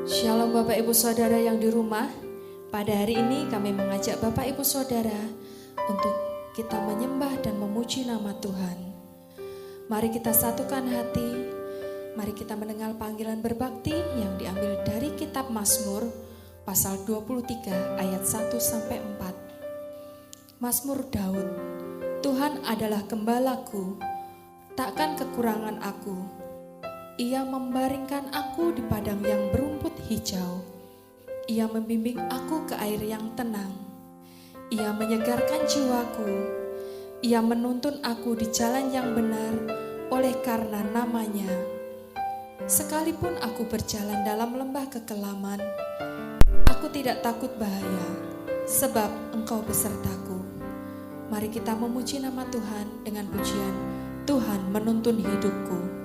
Shalom Bapak Ibu Saudara yang di rumah. Pada hari ini kami mengajak Bapak Ibu Saudara untuk kita menyembah dan memuji nama Tuhan. Mari kita satukan hati, mari kita mendengar panggilan berbakti yang diambil dari kitab Mazmur pasal 23 ayat 1-4. Mazmur Daud. Tuhan adalah gembalaku, takkan kekurangan aku. Ia membaringkan aku di padang yang berumput hijau. Ia membimbing aku ke air yang tenang. Ia menyegarkan jiwaku. Ia menuntun aku di jalan yang benar oleh karena namanya. Sekalipun aku berjalan dalam lembah kekelaman, aku tidak takut bahaya, sebab Engkau besertaku. Mari kita memuji nama Tuhan dengan pujian Tuhan menuntun hidupku.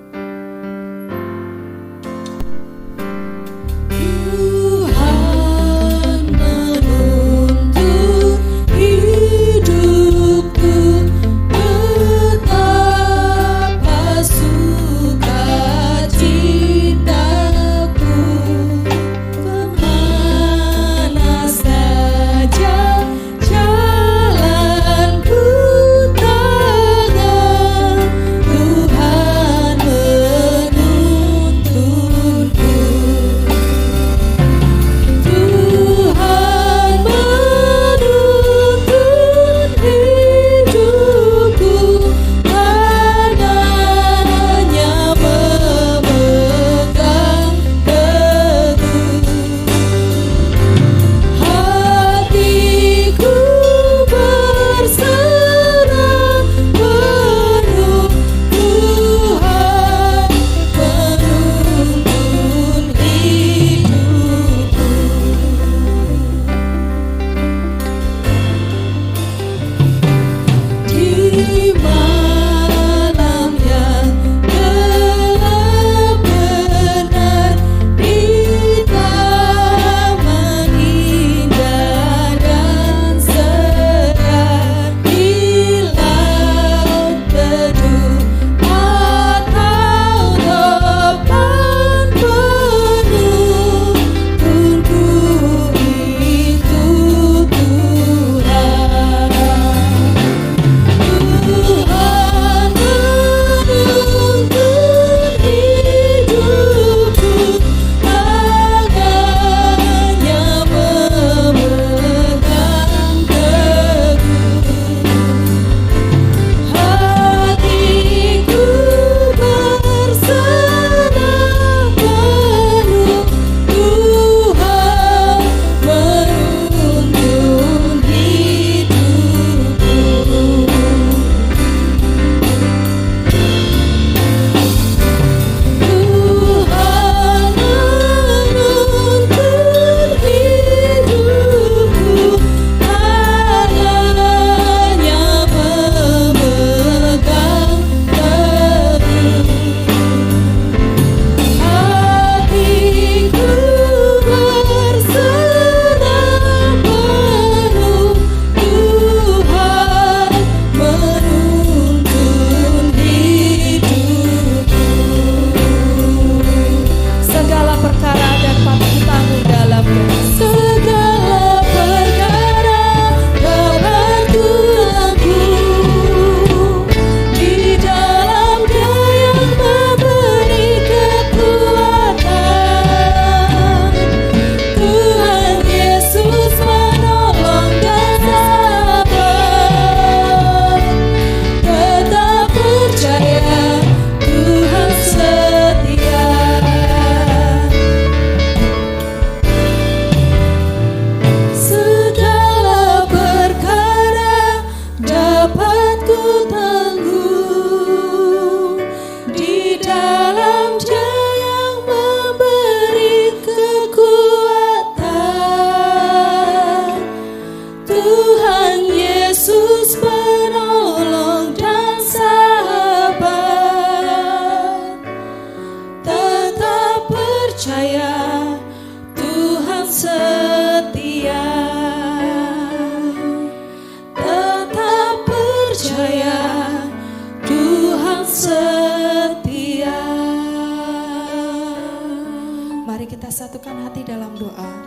kita satukan hati dalam doa.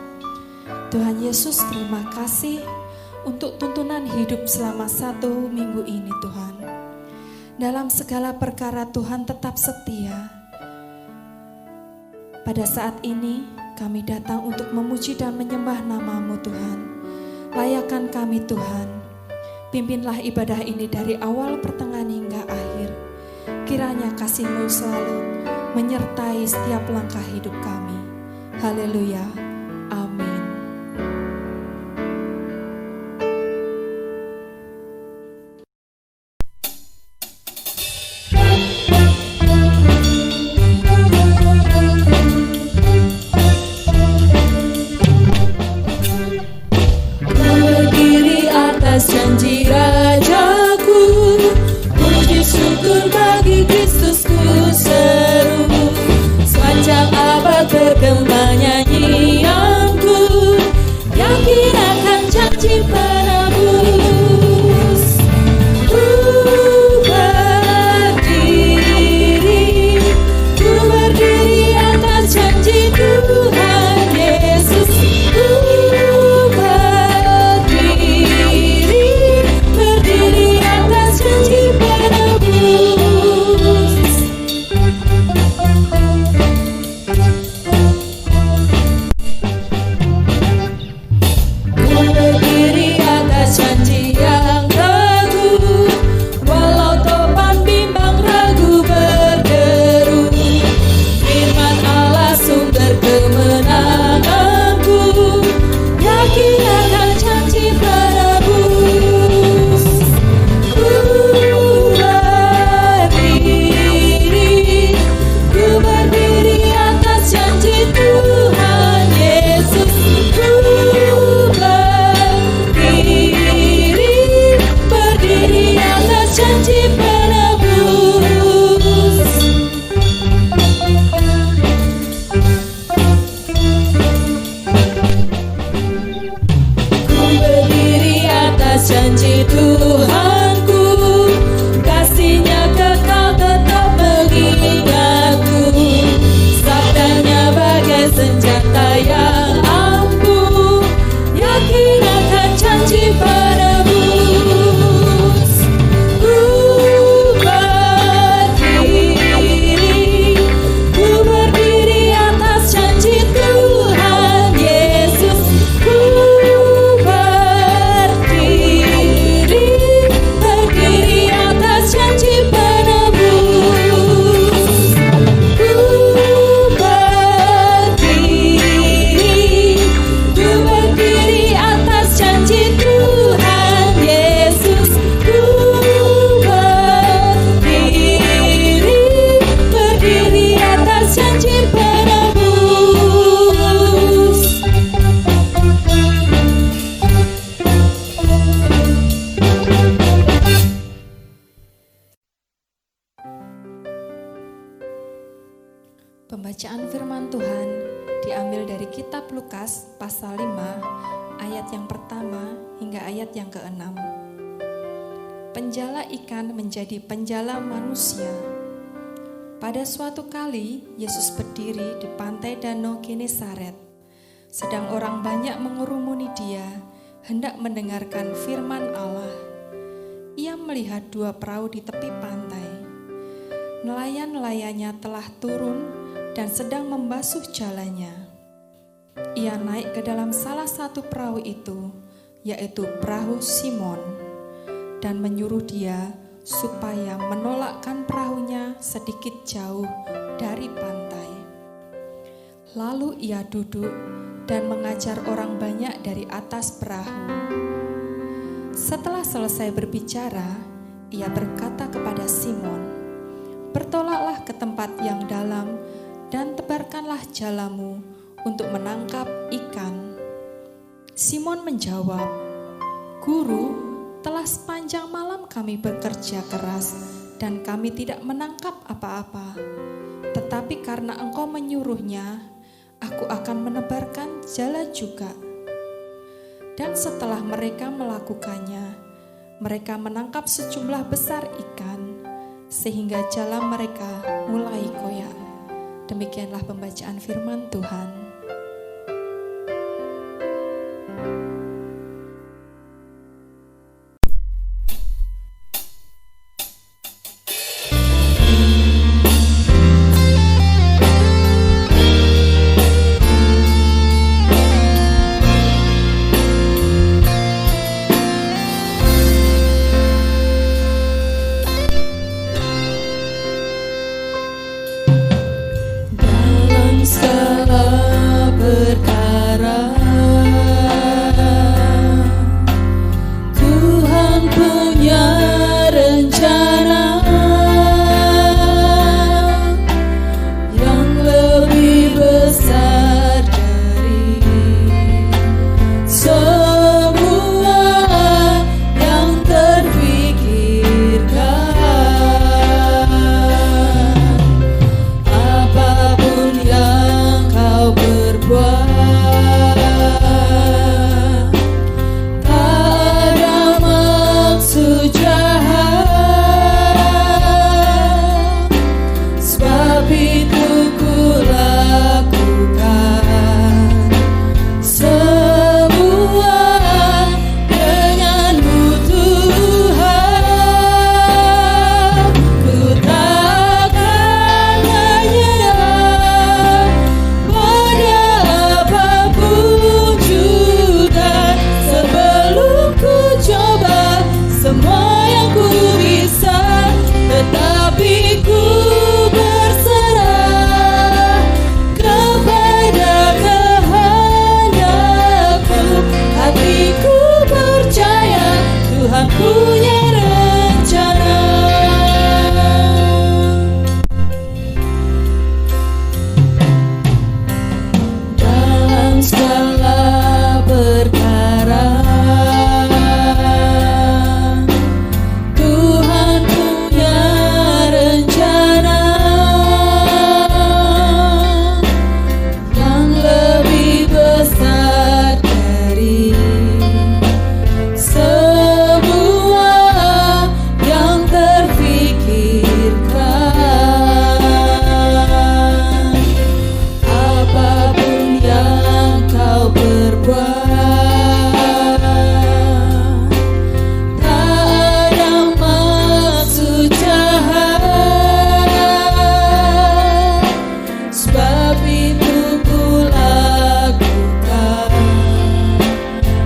Tuhan Yesus, terima kasih untuk tuntunan hidup selama 1 minggu ini Tuhan. Dalam segala perkara Tuhan tetap setia. Pada saat ini kami datang untuk memuji dan menyembah nama-Mu Tuhan. Layakan kami Tuhan. Pimpinlah ibadah ini dari awal, pertengahan hingga akhir. Kiranya kasih-Mu selalu menyertai setiap langkah hidup kami. Haleluya. Amin. Berdiri atas janji Rajaku, puji syukur bagi Kristusku seru. Sepanjang abad bergema nyanyianku, yakin akan janji penebus. Ku berdiri atas janji Tuhan Yesus. Ku berdiri atas janji penebus. Ku berdiri atas janji yang teguh, walau topan bimbang ragu berderu. Firman Allah sumber kemenanganku, yakin akan janji penebus. Ku berdiri atas janji Tuhan Yesus. Ku berdiri atas janji penebus. Ku berdiri atas janji Tuhanku, kasih-Nya kekal tetap mengingatku. Sabdanya bagai senjata yang ampuh, yakin akan janji penebus. Ku berdiri atas janji Tuhan Yesus. Ku berdiri atas janji penebus. Ku berdiri atas janji Tuhan Yesus. Ku berdiri atas janji penebus. Pembacaan firman Tuhan diambil dari kitab Lukas pasal 5 ayat yang pertama hingga ayat yang ke-6. Penjala ikan menjadi penjala manusia. Pada suatu kali Yesus berdiri di pantai danau Genesaret. Sedang orang banyak mengerumuni Dia hendak mendengarkan firman Allah. Ia melihat 2 perahu di tepi pantai. Nelayan-nelayannya telah turun dan sedang membasuh jalannya. Ia naik ke dalam salah satu perahu itu, yaitu perahu Simon, dan menyuruh dia supaya menolakkan perahunya sedikit jauh dari pantai. Lalu ia duduk dan mengajar orang banyak dari atas perahu. Setelah selesai berbicara, ia berkata kepada Simon, "Bertolaklah ke tempat yang dalam dan tebarkanlah jalamu untuk menangkap ikan." Simon menjawab, "Guru, telah sepanjang malam kami bekerja keras dan kami tidak menangkap apa-apa. Tetapi karena Engkau menyuruhnya, aku akan menebarkan jala juga." Dan setelah mereka melakukannya, mereka menangkap sejumlah besar ikan, sehingga jala mereka mulai koyak. Demikianlah pembacaan firman Tuhan. Segala perkara Tuhan punya rencana yang lebih besar dari semua yang terfikirkan. Apapun yang kau berbuat, tak ada maksud jahat, sebab itu ku lakukan semua denganmu Tuhan. Ku takkan menyerah pada apapun juga, sebelum ku coba semua yang ku bisa, tetapi ku berserah kepada kehendakmu. Hatiku percaya Tuhan punya rencana. Dalam segala perkara Tuhan punya rencana yang lebih besar dari semua yang terfikirkan. Apapun yang kau berbuat, tak ada maksud jahat, sebab itu ku lakukan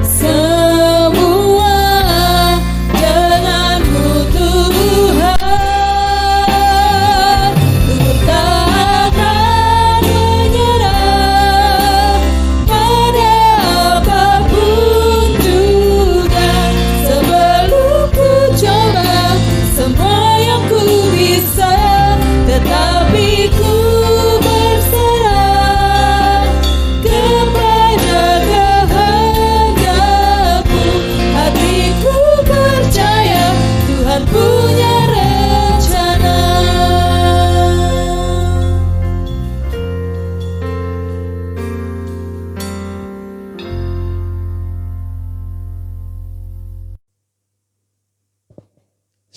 semua denganmu Tuhan. Ku takkan menyerah pada apapun juga, sebelum ku coba semua yang ku bisa, tetapi ku berserah kepada kehendakmu. Hatiku percaya Tuhan punya rencana.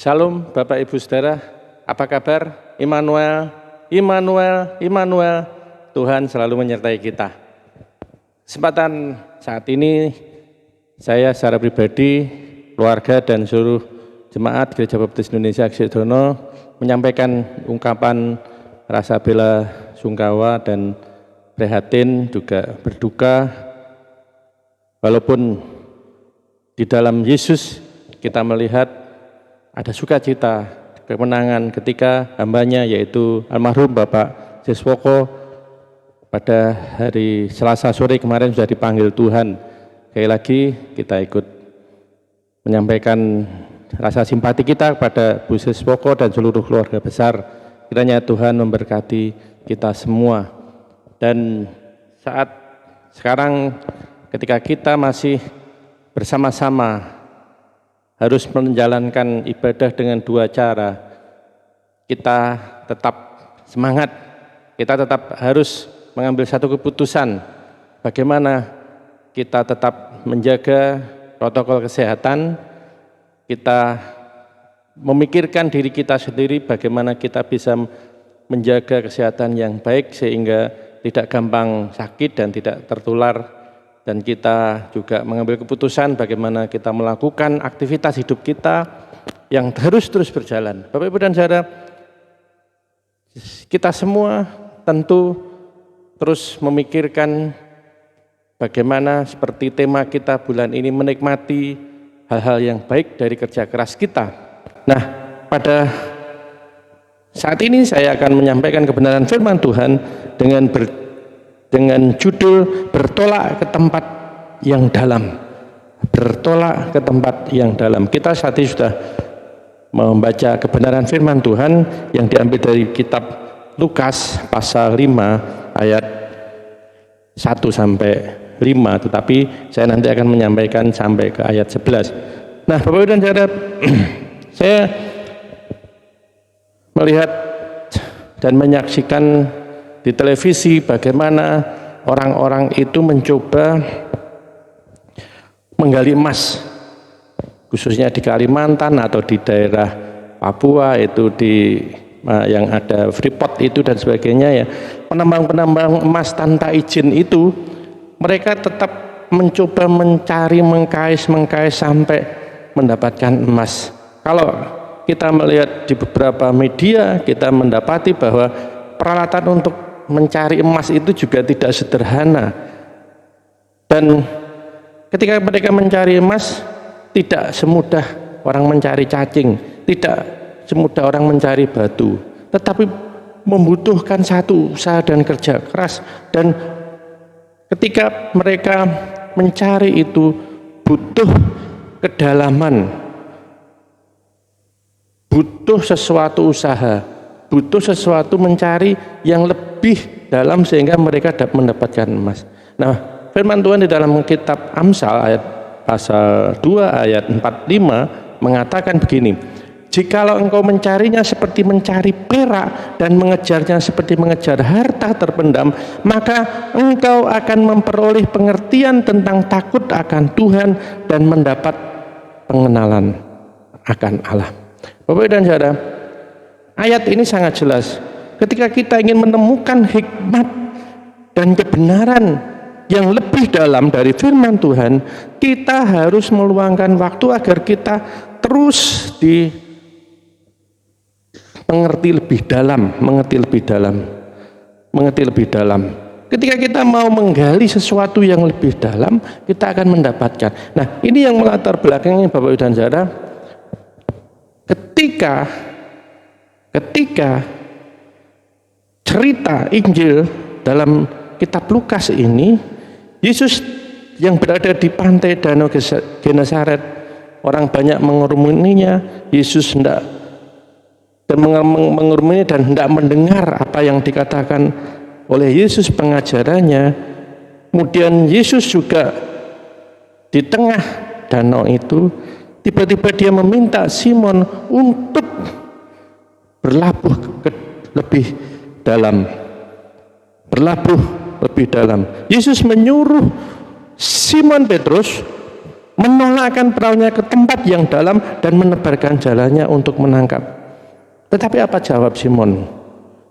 Shalom Bapak Ibu Saudara, apa kabar? Immanuel, Immanuel, Immanuel, Tuhan selalu menyertai kita. Kesempatan saat ini saya secara pribadi, keluarga dan seluruh jemaat Gereja Baptis Indonesia Aksyodono menyampaikan ungkapan rasa bela sungkawa dan prihatin, juga berduka, walaupun di dalam Yesus kita melihat ada sukacita, kemenangan ketika hambanya yaitu almarhum Bapak Jeswoko pada hari Selasa sore kemarin sudah dipanggil Tuhan. Sekali lagi kita ikut menyampaikan rasa simpati kita kepada Bu Jeswoko dan seluruh keluarga besar. Kiranya Tuhan memberkati kita semua. Dan saat sekarang ketika kita masih bersama-sama harus menjalankan ibadah dengan dua cara, kita tetap semangat, kita tetap harus mengambil satu keputusan bagaimana kita tetap menjaga protokol kesehatan, kita memikirkan diri kita sendiri bagaimana kita bisa menjaga kesehatan yang baik sehingga tidak gampang sakit dan tidak tertular, dan kita juga mengambil keputusan bagaimana kita melakukan aktivitas hidup kita yang harus terus berjalan. Bapak Ibu dan Saudara, kita semua tentu terus memikirkan bagaimana seperti tema kita bulan ini, menikmati hal-hal yang baik dari kerja keras kita. Nah, pada saat ini saya akan menyampaikan kebenaran firman Tuhan dengan judul bertolak ke tempat yang dalam. Bertolak ke tempat yang dalam. Kita saat ini sudah membaca kebenaran firman Tuhan yang diambil dari kitab Lukas pasal 5 ayat 1 sampai 5, tetapi saya nanti akan menyampaikan sampai ke ayat 11. Nah, Bapak Ibu dan Saudara, saya melihat dan menyaksikan di televisi bagaimana orang-orang itu mencoba menggali emas, khususnya di Kalimantan atau di daerah Papua itu yang ada Freeport itu dan sebagainya ya. Penambang-penambang emas tanpa izin itu mereka tetap mencoba mencari mengkais sampai mendapatkan emas. Kalau kita melihat di beberapa media, kita mendapati bahwa peralatan untuk mencari emas itu juga tidak sederhana. Dan ketika mereka mencari emas, tidak semudah orang mencari cacing, tidak semudah orang mencari batu, tetapi membutuhkan satu usaha dan kerja keras. Dan ketika mereka mencari itu butuh kedalaman, butuh sesuatu usaha, butuh sesuatu mencari yang lebih dalam sehingga mereka dapat mendapatkan emas. Nah, firman Tuhan di dalam kitab Amsal ayat pasal 2 ayat 45 mengatakan begini, jikalau engkau mencarinya seperti mencari perak dan mengejarnya seperti mengejar harta terpendam, maka engkau akan memperoleh pengertian tentang takut akan Tuhan dan mendapat pengenalan akan Allah. Bapak dan Saudara, ayat ini sangat jelas. Ketika kita ingin menemukan hikmat dan kebenaran yang lebih dalam dari firman Tuhan, kita harus meluangkan waktu agar kita terus mengerti lebih dalam. Ketika kita mau menggali sesuatu yang lebih dalam, kita akan mendapatkan. Nah, ini yang melatar belakangnya Bapak Ibu dan Saudara. Ketika cerita Injil dalam kitab Lukas ini, Yesus yang berada di pantai Danau Genesaret, orang banyak mengerumuninya, Yesus hendak mengurumuni dan hendak mendengar apa yang dikatakan oleh Yesus pengajarannya. Kemudian Yesus juga di tengah danau itu tiba-tiba dia meminta Simon untuk berlabuh lebih dalam. Yesus menyuruh Simon Petrus menolakkan perahunya ke tempat yang dalam dan menebarkan jalannya untuk menangkap. Tetapi apa jawab Simon?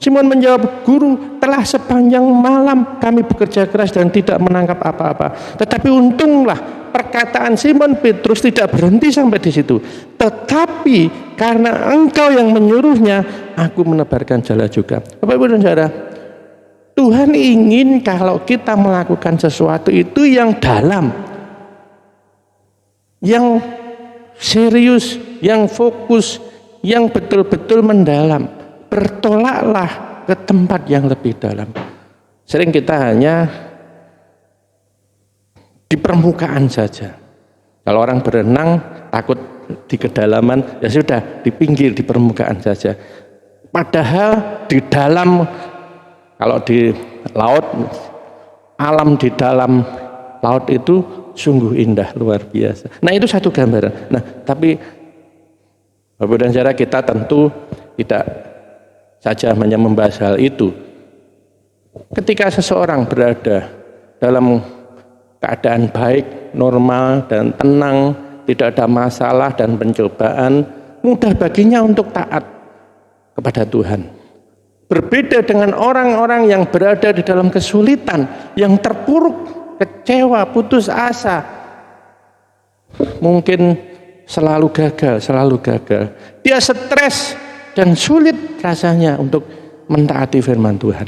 Simon menjawab, Guru, telah sepanjang malam kami bekerja keras dan tidak menangkap apa-apa. Tetapi untunglah perkataan Simon Petrus tidak berhenti sampai di situ. Tetapi karena engkau yang menyuruhnya, aku menebarkan jala juga. Bapak Ibu dan Saudara, Tuhan ingin kalau kita melakukan sesuatu itu yang dalam, yang serius, yang fokus, yang betul-betul mendalam. Bertolaklah ke tempat yang lebih dalam. Sering kita hanya di permukaan saja. Kalau orang berenang takut di kedalaman, ya sudah di pinggir, di permukaan saja. Padahal di dalam, kalau di laut, alam di dalam laut itu sungguh indah, luar biasa. Nah, itu satu gambaran. Nah, tapi Bapak dan Saudara, kita tentu tidak saja hanya membahas hal itu. Ketika seseorang berada dalam keadaan baik, normal dan tenang, tidak ada masalah dan pencobaan, mudah baginya untuk taat kepada Tuhan. Berbeda dengan orang-orang yang berada di dalam kesulitan, yang terpuruk, kecewa, putus asa, mungkin selalu gagal. Dia stres dan sulit rasanya untuk mentaati firman Tuhan.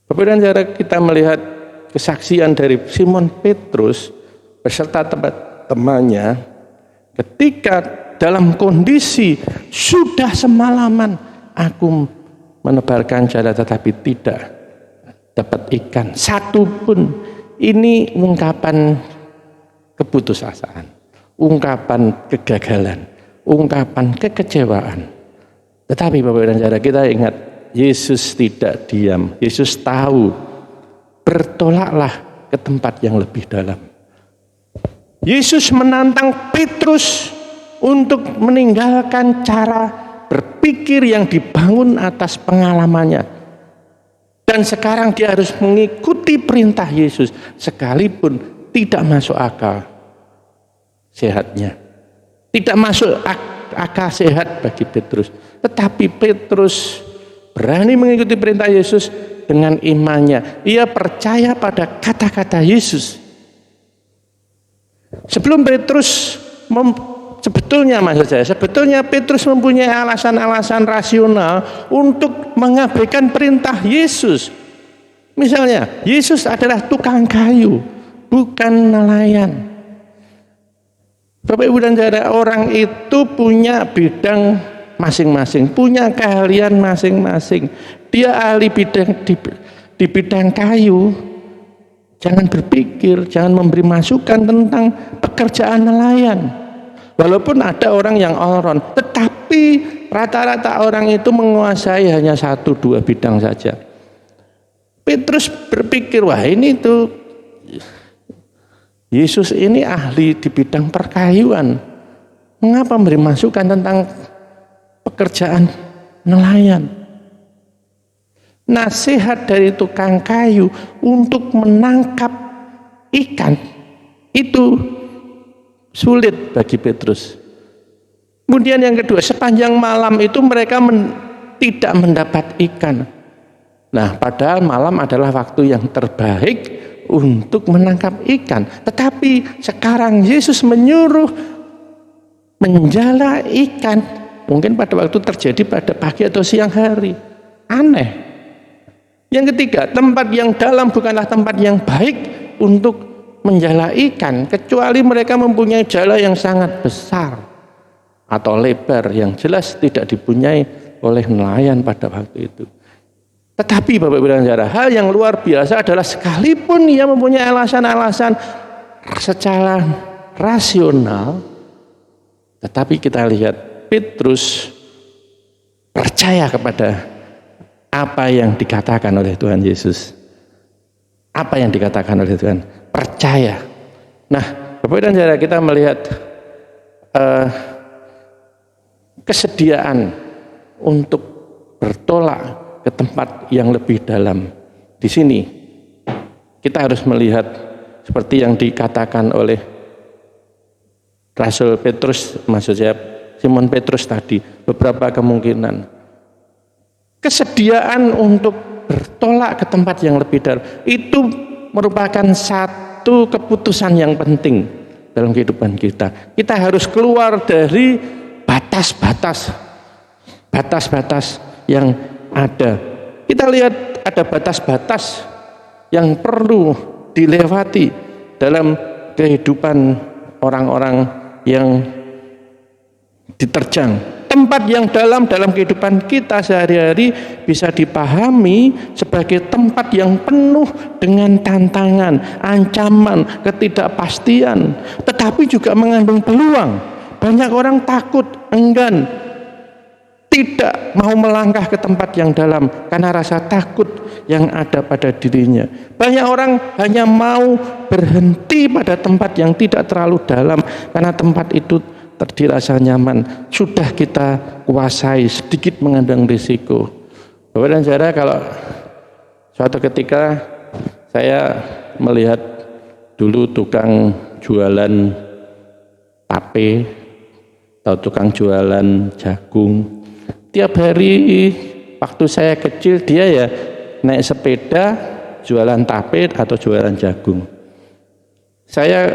Bapak dan saudara, kita melihat kesaksian dari Simon Petrus beserta teman-temannya ketika dalam kondisi sudah semalaman aku menebarkan jala tetapi tidak dapat ikan satu pun. Ini ungkapan keputusasaan, ungkapan kegagalan, ungkapan kekecewaan. Tetapi Bapak dan saudara, kita ingat, Yesus tidak diam. Yesus tahu, bertolaklah ke tempat yang lebih dalam. Yesus menantang Petrus untuk meninggalkan cara berpikir yang dibangun atas pengalamannya. Dan sekarang dia harus mengikuti perintah Yesus sekalipun tidak masuk akal sehatnya. Tidak masuk akal sehat bagi Petrus. Tetapi Petrus berani mengikuti perintah Yesus dengan imannya. Ia percaya pada kata-kata Yesus. Sebelum Petrus sebetulnya Petrus mempunyai alasan-alasan rasional untuk mengabaikan perintah Yesus. Misalnya, Yesus adalah tukang kayu, bukan nelayan. Bapak Ibu dan saudara, orang itu punya bidang masing-masing, punya keahlian masing-masing. Dia ahli di bidang kayu. Jangan berpikir, jangan memberi masukan tentang pekerjaan nelayan. Walaupun ada orang yang all-round, tetapi rata-rata orang itu menguasai hanya 1-2 bidang saja. Petrus berpikir, wah ini tuh Yesus ini ahli di bidang perkayuan. Mengapa memberi masukan tentang pekerjaan nelayan? Nasihat dari tukang kayu untuk menangkap ikan itu sulit bagi Petrus. Kemudian yang kedua, sepanjang malam itu mereka tidak mendapat ikan. Nah, padahal malam adalah waktu yang terbaik untuk menangkap ikan. Tetapi sekarang Yesus menyuruh menjala ikan. Mungkin pada waktu terjadi pada pagi atau siang hari. Aneh. Yang ketiga, tempat yang dalam bukanlah tempat yang baik untuk menjala ikan, kecuali mereka mempunyai jala yang sangat besar atau lebar yang jelas tidak dipunyai oleh nelayan pada waktu itu. Tetapi Bapak Ibu dan saudara, hal yang luar biasa adalah sekalipun ia mempunyai alasan-alasan secara rasional, tetapi kita lihat Petrus percaya kepada apa yang dikatakan oleh Tuhan Yesus. Apa yang dikatakan oleh Tuhan? Percaya. Nah, Bapak dan saudara, kita melihat kesediaan untuk bertolak ke tempat yang lebih dalam. Di sini kita harus melihat seperti yang dikatakan oleh Rasul Petrus, maksud saya Simon Petrus tadi, beberapa kemungkinan. Kesediaan untuk bertolak ke tempat yang lebih dalam itu merupakan satu keputusan yang penting dalam kehidupan kita. Kita harus keluar dari batas-batas yang ada. Kita lihat ada batas-batas yang perlu dilewati dalam kehidupan orang-orang yang diterjang. Tempat yang dalam kehidupan kita sehari-hari bisa dipahami sebagai tempat yang penuh dengan tantangan, ancaman, ketidakpastian, tetapi juga mengandung peluang. Banyak orang takut, enggan, tidak mau melangkah ke tempat yang dalam karena rasa takut yang ada pada dirinya. Banyak orang hanya mau berhenti pada tempat yang tidak terlalu dalam karena tempat itu dirasa nyaman, sudah kita kuasai, sedikit mengandung risiko. Bapak dan saudara, kalau suatu ketika saya melihat dulu tukang jualan tape atau tukang jualan jagung, tiap hari Waktu saya kecil dia ya naik sepeda jualan tape atau jualan jagung. Saya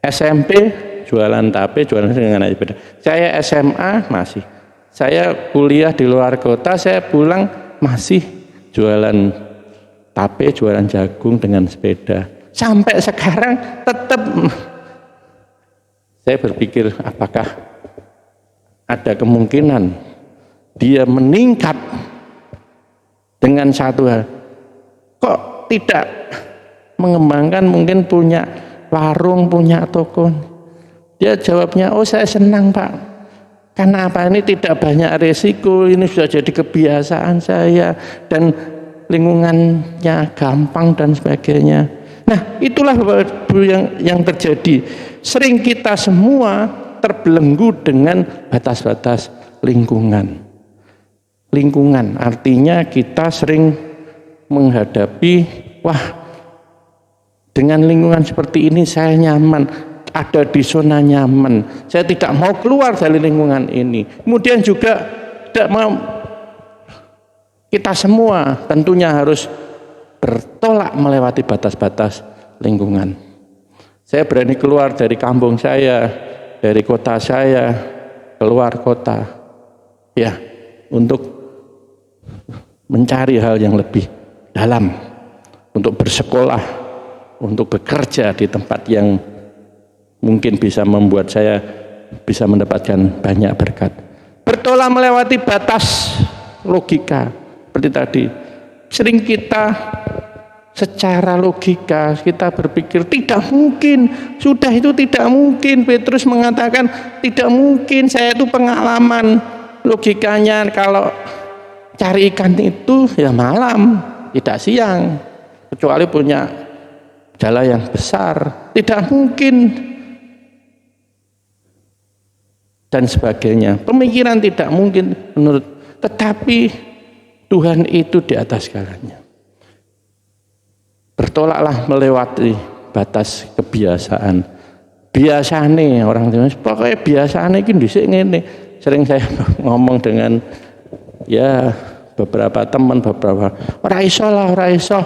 SMP jualan tape, jualan dengan naik sepeda. Saya SMA masih. Saya kuliah di luar kota, saya pulang masih jualan tape, jualan jagung dengan sepeda. Sampai sekarang tetap saya berpikir apakah ada kemungkinan dia meningkat dengan satu hal. Kok tidak mengembangkan, mungkin punya warung, punya toko. Dia jawabnya, oh saya senang Pak. Karena apa? Ini tidak banyak resiko, ini sudah jadi kebiasaan saya dan lingkungannya gampang dan sebagainya. Nah, itulah Bapak Ibu yang terjadi. Sering kita semua terbelenggu dengan batas-batas lingkungan. Lingkungan artinya kita sering menghadapi, wah, dengan lingkungan seperti ini saya nyaman, ada di zona nyaman, saya tidak mau keluar dari lingkungan ini. Kemudian juga tidak mau, kita semua tentunya harus bertolak melewati batas-batas lingkungan. Saya berani keluar dari kampung saya, dari kota saya, keluar kota, ya, untuk mencari hal yang lebih dalam, untuk bersekolah, untuk bekerja di tempat yang mungkin bisa membuat saya bisa mendapatkan banyak berkat. Bertolak melewati batas logika, seperti tadi. Sering kita secara logika kita berpikir tidak mungkin, sudah itu tidak mungkin. Petrus mengatakan tidak mungkin, saya itu pengalaman. Logikanya kalau cari ikan itu ya malam, tidak siang, kecuali punya jala yang besar, tidak mungkin, dan sebagainya. Pemikiran tidak mungkin menurut, tetapi Tuhan itu di atas segalanya. Bertolaklah melewati batas kebiasaan. Biasane orang Jawa, pokoknya biasane iki dhisik ngene. Sering saya ngomong dengan ya beberapa teman, beberapa ora iso lah, ora iso.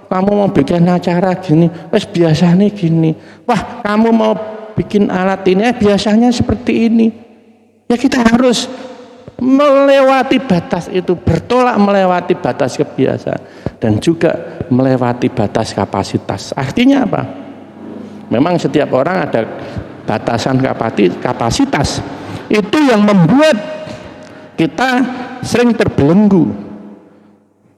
Kamu mau bikin acara gini, wes biasane gini. Wah, kamu mau bikin alat ini, biasanya seperti ini. Ya kita harus melewati batas itu, bertolak melewati batas kebiasaan dan juga melewati batas kapasitas. Artinya apa? Memang setiap orang ada batasan kapasitas. Itu yang membuat kita sering terbelenggu.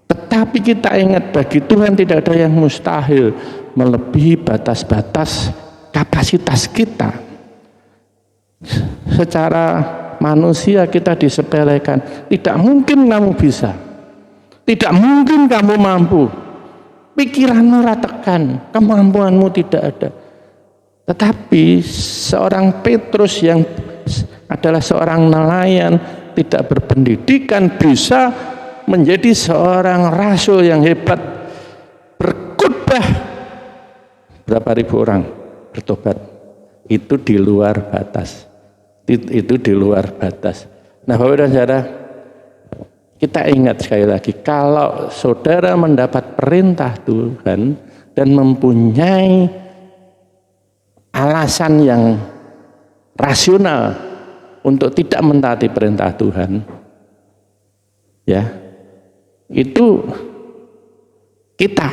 Tetapi kita ingat, bagi Tuhan tidak ada yang mustahil melebihi batas-batas kapasitas kita. Secara manusia kita disepelekan, tidak mungkin kamu bisa, tidak mungkin kamu mampu, pikiranmu ratakan, kemampuanmu tidak ada. Tetapi seorang Petrus yang adalah seorang nelayan, tidak berpendidikan, bisa menjadi seorang rasul yang hebat, berkhotbah, berapa ribu orang bertobat. Itu di luar batas. Itu di luar batas. Nah, Bapak dan Saudara, kita ingat sekali lagi, kalau saudara mendapat perintah Tuhan dan mempunyai alasan yang rasional untuk tidak mentaati perintah Tuhan, ya, itu kita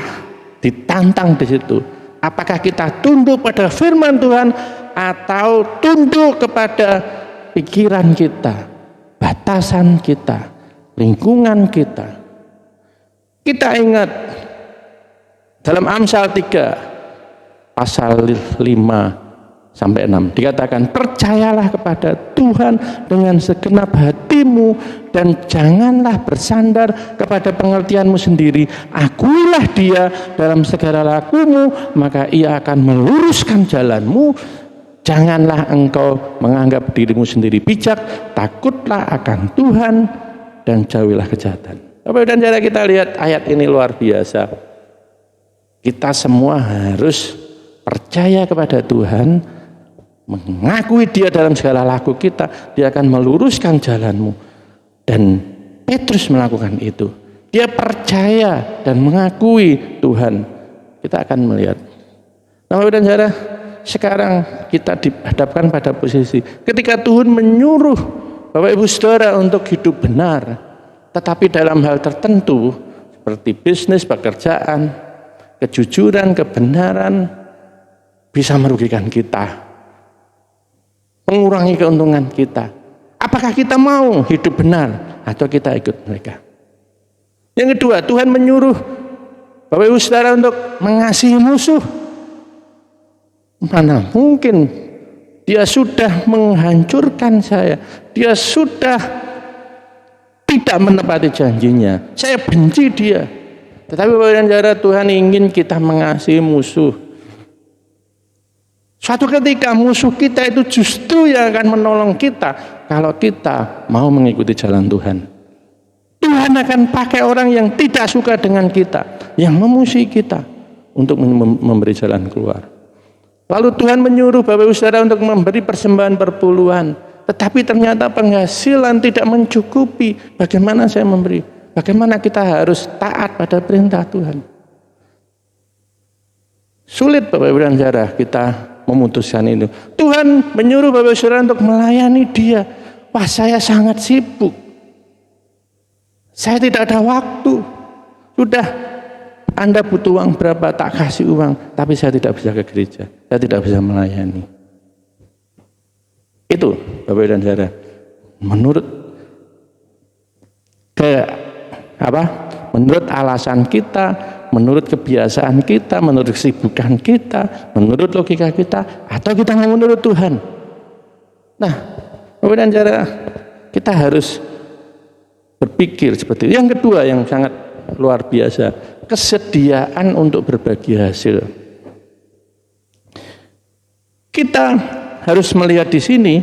ditantang di situ. Apakah kita tunduk pada firman Tuhan atau tunduk kepada pikiran kita, batasan kita, lingkungan kita? Kita ingat dalam Amsal 3 pasal 5-6 dikatakan, percayalah kepada Tuhan dengan segenap hatimu dan janganlah bersandar kepada pengertianmu sendiri. Akuilah Dia dalam segala lakumu, maka Ia akan meluruskan jalanmu. Janganlah engkau menganggap dirimu sendiri bijak, takutlah akan Tuhan dan jauhilah kejahatan. Bapak dan Saudara, kita lihat ayat ini luar biasa. Kita semua harus percaya kepada Tuhan, mengakui Dia dalam segala laku kita, Dia akan meluruskan jalanmu. Dan Petrus melakukan itu. Dia percaya dan mengakui Tuhan. Kita akan melihat. Nah, Bapak dan Saudara, sekarang kita dihadapkan pada posisi ketika Tuhan menyuruh Bapak Ibu Saudara untuk hidup benar, tetapi dalam hal tertentu seperti bisnis, pekerjaan, kejujuran, kebenaran bisa merugikan kita, mengurangi keuntungan kita. Apakah kita mau hidup benar atau kita ikut mereka? Yang kedua, Tuhan menyuruh Bapak Ibu Saudara untuk mengasihi musuh. Mana mungkin dia sudah menghancurkan saya, dia sudah tidak menepati janjinya, saya benci dia. Tetapi Bapak dan Saudara, Tuhan ingin kita mengasihi musuh. Suatu ketika musuh kita itu justru yang akan menolong kita kalau kita mau mengikuti jalan Tuhan. Tuhan akan pakai orang yang tidak suka dengan kita, yang memusuhi kita, untuk memberi jalan keluar. Lalu Tuhan menyuruh Bapak Ibu Saudara untuk memberi persembahan perpuluhan, tetapi ternyata penghasilan tidak mencukupi. Bagaimana saya memberi? Bagaimana kita harus taat pada perintah Tuhan? Sulit Bapak Ibu dan Saudara kita memutuskan itu. Tuhan menyuruh Bapak Ibu Saudara untuk melayani dia. Wah, saya sangat sibuk. Saya tidak ada waktu. Sudah, Anda butuh uang berapa, tak kasih uang, tapi saya tidak bisa ke gereja, saya tidak bisa melayani. Itu Bapak dan Saudara, menurut menurut alasan kita, menurut kebiasaan kita, menurut kesibukan kita, menurut logika kita, atau kita mau menurut Tuhan. Nah, Bapak dan Saudara, kita harus berpikir seperti itu. Yang kedua yang sangat luar biasa, kesediaan untuk berbagi hasil. Kita harus melihat di sini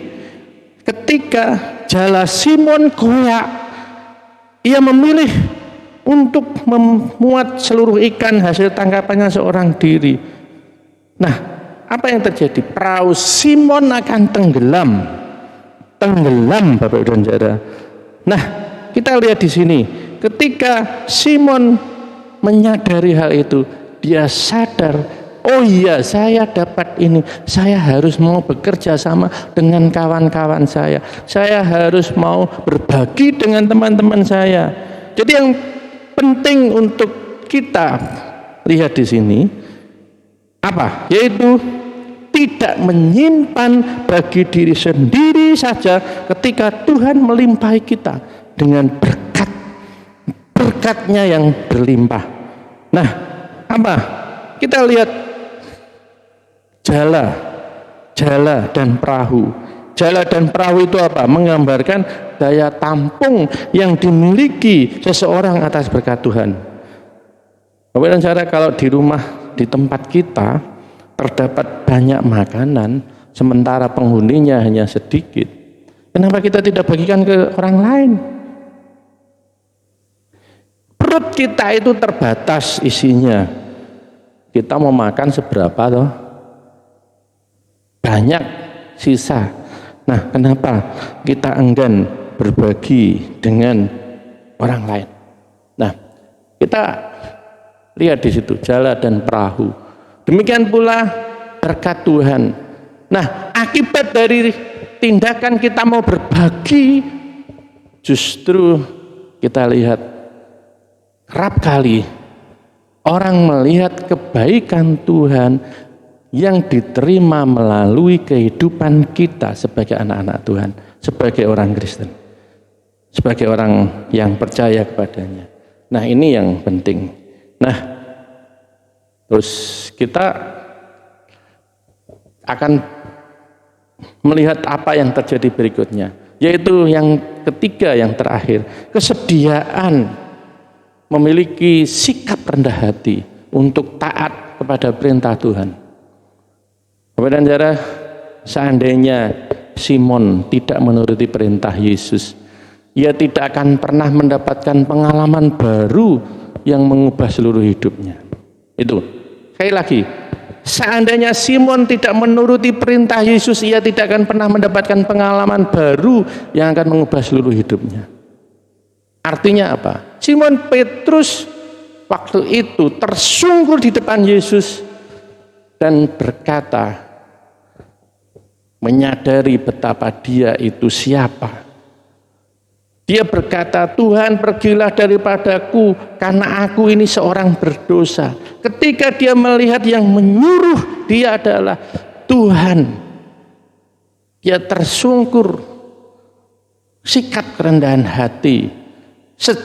ketika jala Simon koyak, ia memilih untuk memuat seluruh ikan hasil tangkapannya seorang diri. Nah, apa yang terjadi? Perahu Simon akan tenggelam Bapak dan Saudara. Nah, kita lihat di sini. Ketika Simon menyadari hal itu, dia sadar, oh iya, saya dapat ini, saya harus mau bekerja sama dengan kawan-kawan saya harus mau berbagi dengan teman-teman saya. Jadi yang penting untuk kita lihat di sini apa? Yaitu tidak menyimpan bagi diri sendiri saja ketika Tuhan melimpahi kita dengan berkatnya yang berlimpah. Nah, apa? Kita lihat jala dan perahu. Jala dan perahu itu apa? Menggambarkan daya tampung yang dimiliki seseorang atas berkat Tuhan. Bapak dan Saudara, kalau di rumah, di tempat kita terdapat banyak makanan, sementara penghuninya hanya sedikit, kenapa kita tidak bagikan ke orang lain? Perut kita itu terbatas isinya. Kita mau makan seberapa toh? Banyak sisa. Nah, kenapa kita enggan berbagi dengan orang lain? Nah, kita lihat di situ jala dan perahu. Demikian pula berkat Tuhan. Nah, akibat dari tindakan kita mau berbagi, justru kita lihat kerap kali orang melihat kebaikan Tuhan yang diterima melalui kehidupan kita sebagai anak-anak Tuhan, sebagai orang Kristen, sebagai orang yang percaya kepadanya. Nah, ini yang penting. Nah, terus kita akan melihat apa yang terjadi berikutnya, yaitu yang ketiga, yang terakhir, kesediaan memiliki sikap rendah hati untuk taat kepada perintah Tuhan. Bapak dan Saudara, seandainya Simon tidak menuruti perintah Yesus, ia tidak akan pernah mendapatkan pengalaman baru yang mengubah seluruh hidupnya. Itu, sekali lagi, seandainya Simon tidak menuruti perintah Yesus, ia tidak akan pernah mendapatkan pengalaman baru yang akan mengubah seluruh hidupnya. Artinya apa? Simon Petrus waktu itu tersungkur di depan Yesus dan berkata, menyadari betapa dia itu siapa. Dia berkata, Tuhan pergilah daripadaku karena aku ini seorang berdosa. Ketika dia melihat yang menyuruh dia adalah Tuhan, dia tersungkur, sikap kerendahan hati.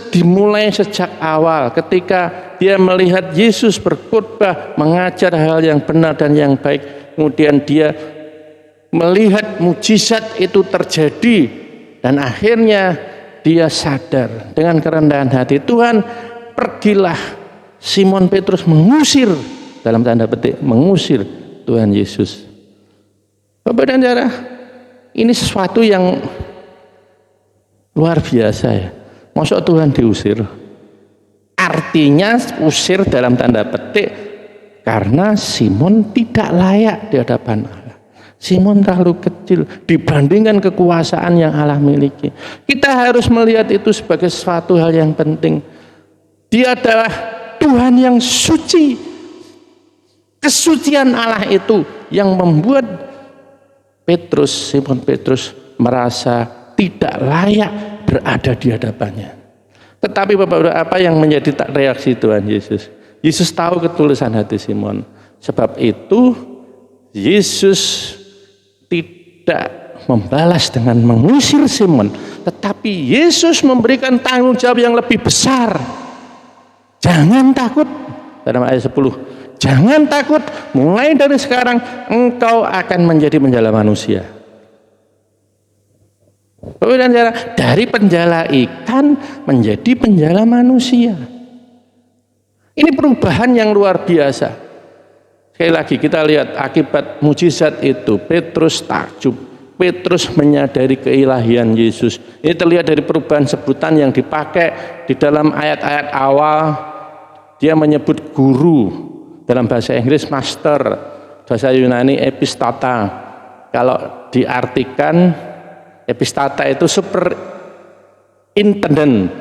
Dimulai sejak awal ketika dia melihat Yesus berkhotbah, mengajar hal yang benar dan yang baik. Kemudian dia melihat mujizat itu terjadi dan akhirnya dia sadar dengan kerendahan hati. Tuhan, pergilah. Simon Petrus mengusir, dalam tanda petik, mengusir Tuhan Yesus. Bapak dan saudara, ini sesuatu yang luar biasa ya. Masa Tuhan diusir? Artinya usir dalam tanda petik karena Simon tidak layak di hadapan Allah. Simon terlalu kecil dibandingkan kekuasaan yang Allah miliki. Kita harus melihat itu sebagai suatu hal yang penting. Dia adalah Tuhan yang suci. Kesucian Allah itu yang membuat Simon Petrus merasa tidak layak berada di hadapannya. Tetapi Bapak, apa yang menjadi reaksi Tuhan Yesus? Yesus tahu ketulusan hati Simon. Sebab itu Yesus tidak membalas dengan mengusir Simon, tetapi Yesus memberikan tanggung jawab yang lebih besar. Jangan takut, dalam ayat 10, jangan takut, mulai dari sekarang engkau akan menjadi penjala manusia. Bapak dan saudara, dari penjala ikan menjadi penjala manusia. Ini perubahan yang luar biasa. Sekali lagi kita lihat akibat mujizat itu, Petrus takjub, Petrus menyadari keilahian Yesus. Ini terlihat dari perubahan sebutan yang dipakai di dalam ayat-ayat awal. Dia menyebut guru, dalam bahasa Inggris master, bahasa Yunani epistata. Kalau diartikan epistata itu superintendent,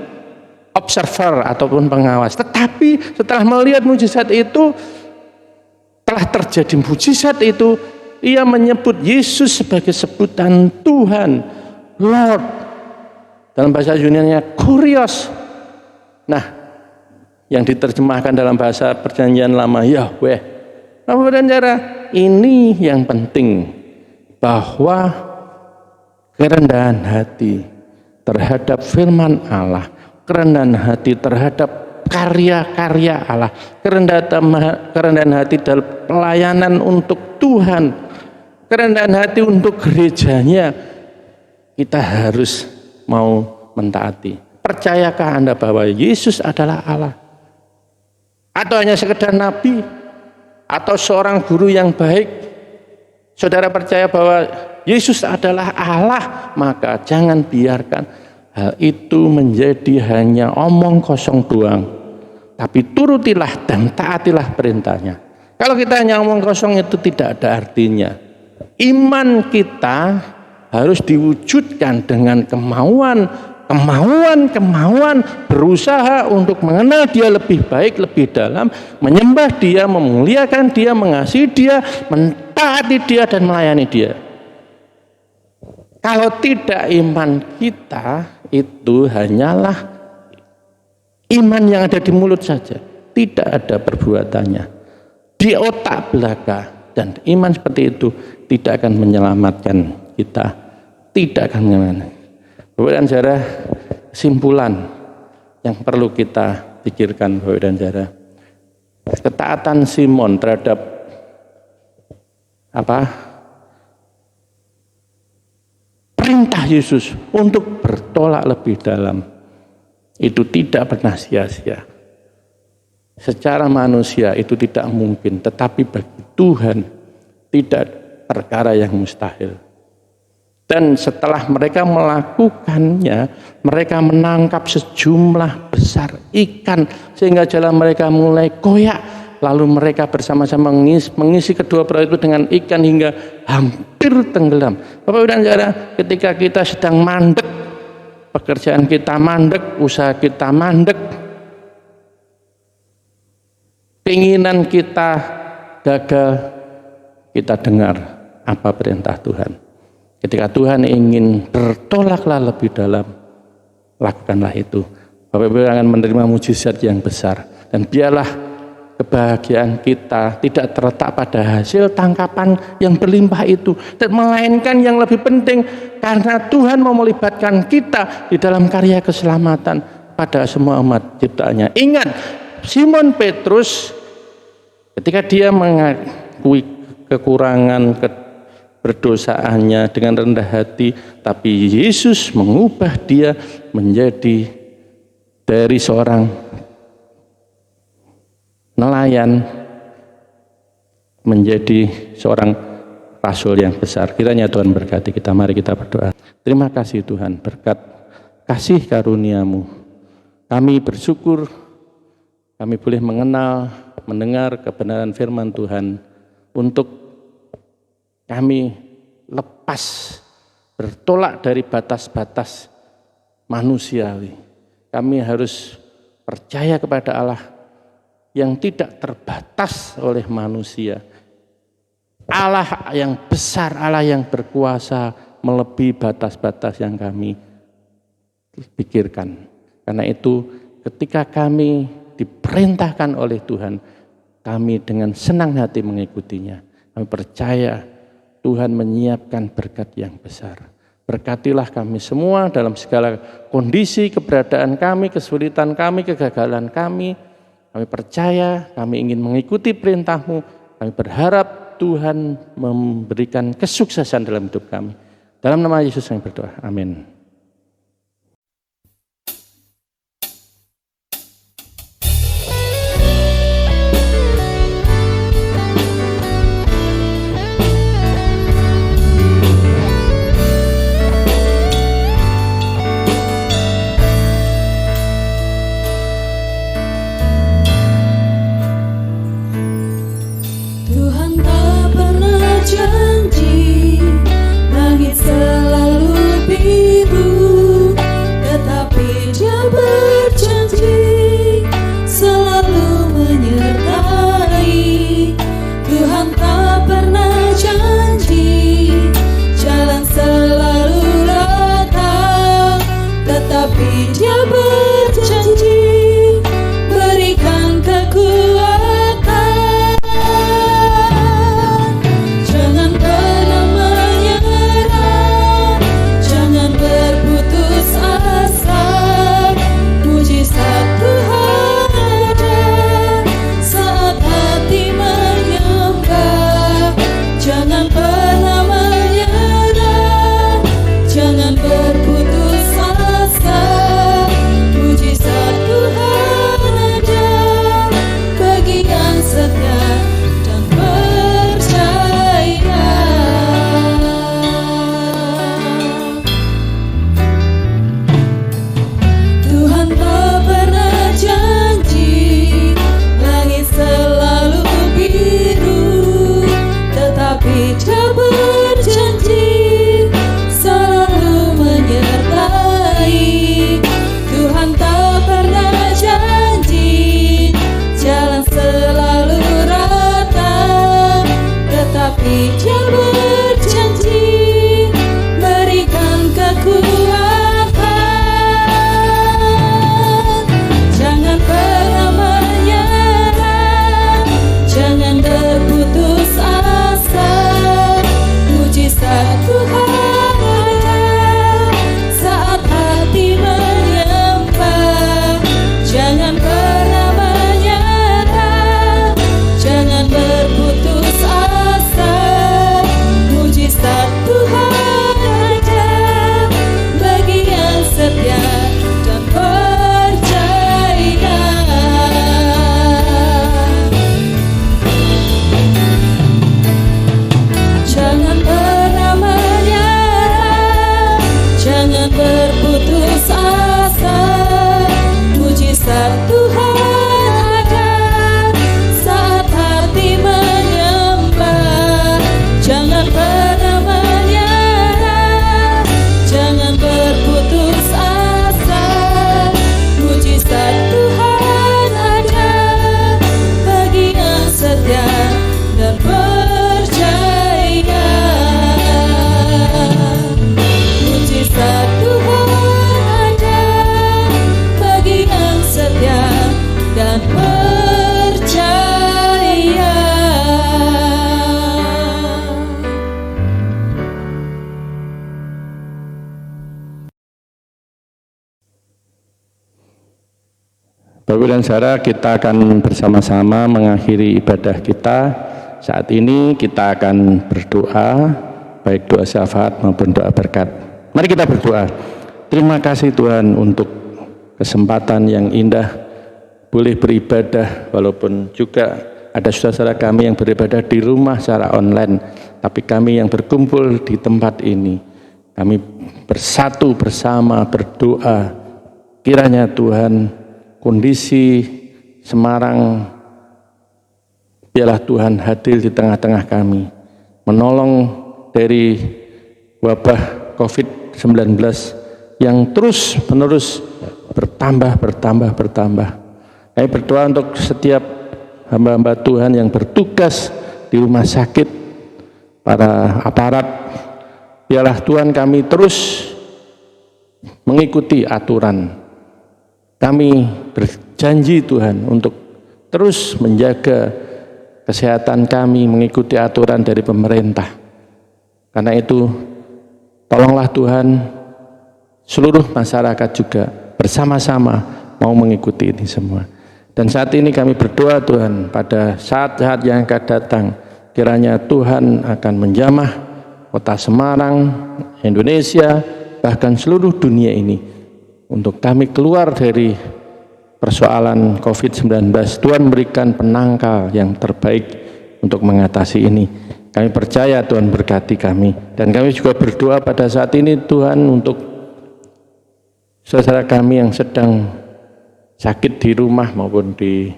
observer ataupun pengawas. Tetapi setelah melihat mujizat itu, telah terjadi mujizat itu, ia menyebut Yesus sebagai sebutan Tuhan, Lord. Dalam bahasa Yunani Kurios. Nah, yang diterjemahkan dalam bahasa Perjanjian Lama Yahweh. Bapak dan saudara, ini yang penting, bahwa kerendahan hati terhadap firman Allah, kerendahan hati terhadap karya-karya Allah, kerendahan hati dalam pelayanan untuk Tuhan, kerendahan hati untuk gerejanya, kita harus mau mentaati. Percayakah Anda bahwa Yesus adalah Allah? Atau hanya sekedar nabi? Atau seorang guru yang baik? Saudara percaya bahwa Yesus adalah Allah, maka jangan biarkan hal itu menjadi hanya omong kosong doang, tapi turutilah dan taatilah perintahnya. Kalau kita hanya omong kosong itu tidak ada artinya. Iman kita harus diwujudkan dengan kemauan berusaha untuk mengenal Dia lebih baik, lebih dalam, menyembah Dia, memuliakan Dia, mengasihi Dia, mentaati Dia dan melayani Dia. Kalau tidak, iman kita itu hanyalah iman yang ada di mulut saja, tidak ada perbuatannya, di otak belaka. Dan iman seperti itu tidak akan menyelamatkan kita, tidak akan menyelamatkan. Bapak dan saudara, kesimpulan yang perlu kita pikirkan, Bapak dan saudara, ketaatan Simon terhadap perintah Yesus untuk bertolak lebih dalam itu tidak pernah sia-sia. Secara manusia itu tidak mungkin, tetapi bagi Tuhan tidak perkara yang mustahil. Dan setelah mereka melakukannya, mereka menangkap sejumlah besar ikan sehingga jalan mereka mulai koyak. Lalu mereka bersama-sama mengisi kedua perahu itu dengan ikan hingga hampir tenggelam. Bapak dan saudara, ketika kita sedang mandek, pekerjaan kita mandek, usaha kita mandek, keinginan kita gagal, kita dengar apa perintah Tuhan. Ketika Tuhan ingin bertolaklah lebih dalam, lakukanlah itu. Bapak Ibu akan menerima mujizat yang besar. Dan biarlah kebahagiaan kita tidak terletak pada hasil tangkapan yang berlimpah itu, dan melainkan yang lebih penting, karena Tuhan mau melibatkan kita di dalam karya keselamatan pada semua umat ciptaannya. Ingat, Simon Petrus ketika dia mengakui kekurangan berdosaannya dengan rendah hati, tapi Yesus mengubah dia menjadi dari seorang nelayan menjadi seorang rasul yang besar. Kiranya Tuhan berkati kita. Mari kita berdoa. Terima kasih Tuhan, berkat kasih karunia-Mu kami bersyukur kami boleh mengenal, mendengar kebenaran firman Tuhan, untuk kami lepas bertolak dari batas-batas manusiawi. Kami harus percaya kepada Allah yang tidak terbatas oleh manusia. Allah yang besar, Allah yang berkuasa melebihi batas-batas yang kami pikirkan. Karena itu ketika kami diperintahkan oleh Tuhan, kami dengan senang hati mengikutinya. Kami percaya Tuhan menyiapkan berkat yang besar. Berkatilah kami semua dalam segala kondisi, keberadaan kami, kesulitan kami, kegagalan kami. Kami percaya, kami ingin mengikuti perintah-Mu. Kami berharap Tuhan memberikan kesuksesan dalam hidup kami. Dalam nama Yesus kami berdoa. Amin. Tuhan tak pernah janji langit selalu biru. dan percaya. Bapak dan saudara, kita akan bersama-sama mengakhiri ibadah kita. Saat ini kita akan berdoa, baik doa syafaat maupun doa berkat. Mari kita berdoa. Terima kasih Tuhan untuk kesempatan yang indah boleh beribadah, walaupun juga ada saudara kami yang beribadah di rumah secara online, tapi kami yang berkumpul di tempat ini, kami bersatu bersama berdoa. Kiranya Tuhan, kondisi Semarang, biarlah Tuhan hadir di tengah-tengah kami, menolong dari wabah COVID-19 yang terus-menerus bertambah. Kami berdoa untuk setiap hamba-hamba Tuhan yang bertugas di rumah sakit, para aparat, biarlah Tuhan kami terus mengikuti aturan. Kami berjanji Tuhan untuk terus menjaga kesehatan kami, mengikuti aturan dari pemerintah. Karena itu, tolonglah Tuhan, seluruh masyarakat juga bersama-sama mau mengikuti ini semua. Dan saat ini kami berdoa Tuhan, pada saat-saat yang akan datang, kiranya Tuhan akan menjamah kota Semarang, Indonesia, bahkan seluruh dunia ini, untuk kami keluar dari persoalan COVID-19. Tuhan berikan penangkal yang terbaik untuk mengatasi ini. Kami percaya Tuhan berkati kami. Dan kami juga berdoa pada saat ini Tuhan untuk saudara kami yang sedang sakit di rumah maupun di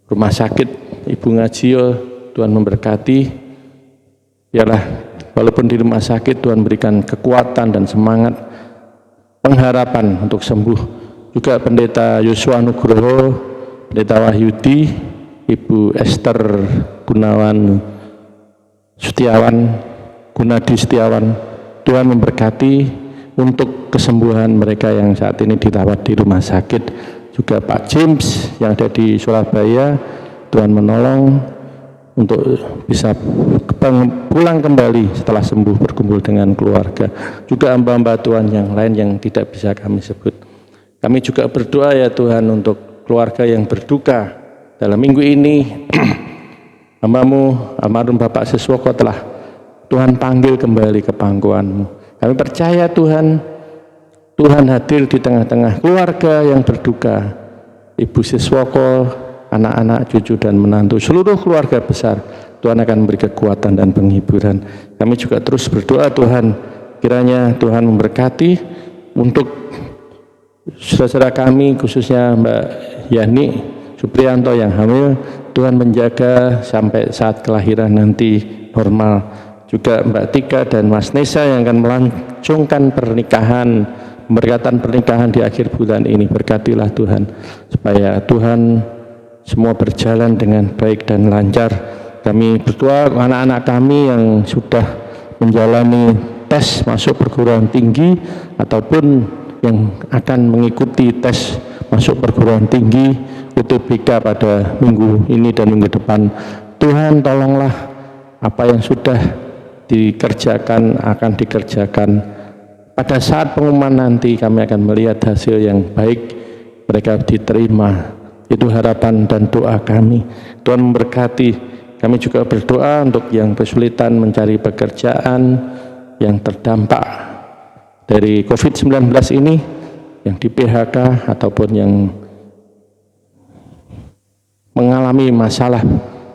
rumah sakit. Ibu Ngajio, Tuhan memberkati. Biarlah walaupun di rumah sakit, Tuhan berikan kekuatan dan semangat, pengharapan untuk sembuh. Juga Pendeta Yosua Nugroho, Pendeta Wahyudi, Ibu Esther Gunawan Setiawan, Gunadi Setiawan, Tuhan memberkati untuk kesembuhan mereka yang saat ini dirawat di rumah sakit. Juga Pak James yang ada di Surabaya, Tuhan menolong untuk bisa pulang kembali setelah sembuh, berkumpul dengan keluarga. Juga hamba-hamba Tuhan yang lain yang tidak bisa kami sebut. Kami juga berdoa ya Tuhan untuk keluarga yang berduka dalam minggu ini. Hamba-Mu almarhum Bapak Siswoko telah Tuhan panggil kembali ke pangkuan-Mu. Kami percaya Tuhan, Tuhan hadir di tengah-tengah keluarga yang berduka. Ibu Siswoko, anak-anak, cucu dan menantu, seluruh keluarga besar, Tuhan akan memberi kekuatan dan penghiburan. Kami juga terus berdoa Tuhan, kiranya Tuhan memberkati untuk saudara kami, khususnya Mbak Yani Supriyanto yang hamil, Tuhan menjaga sampai saat kelahiran nanti normal. Juga Mbak Tika dan Mas Nesa yang akan melangsungkan pernikahan, pemberkatan pernikahan di akhir bulan ini. Berkatilah Tuhan, supaya Tuhan semua berjalan dengan baik dan lancar. Kami berdoa anak-anak kami yang sudah menjalani tes masuk perguruan tinggi ataupun yang akan mengikuti tes masuk perguruan tinggi UTBK pada minggu ini dan minggu depan. Tuhan tolonglah apa yang sudah dikerjakan akan dikerjakan. Pada saat pengumuman nanti kami akan melihat hasil yang baik, mereka diterima. Itu harapan dan doa kami. Tuhan memberkati. Kami juga berdoa untuk yang kesulitan mencari pekerjaan, yang terdampak dari COVID-19 ini, yang di PHK ataupun yang mengalami masalah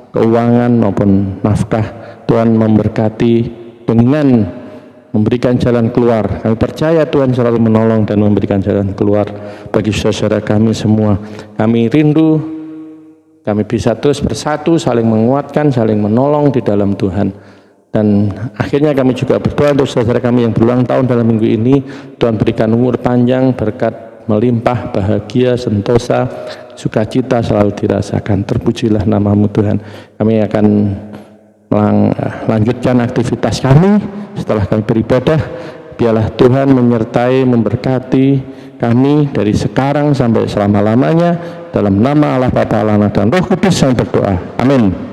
keuangan maupun nafkah. Tuhan memberkati dengan memberikan jalan keluar. Kami percaya Tuhan selalu menolong dan memberikan jalan keluar bagi saudara kami semua. Kami rindu, kami bisa terus bersatu, saling menguatkan, saling menolong di dalam Tuhan. Dan akhirnya kami juga berdoa untuk saudara kami yang berulang tahun dalam minggu ini. Tuhan berikan umur panjang, berkat melimpah, bahagia, sentosa, sukacita selalu dirasakan. Terpujilah nama-Mu Tuhan. Kami akan melanjutkan aktivitas kami setelah kami beribadah. Biarlah Tuhan menyertai, memberkati kami dari sekarang sampai selama-lamanya, dalam nama Allah Bapa, Allah Anak, dan Roh Kudus yang berdoa. Amin.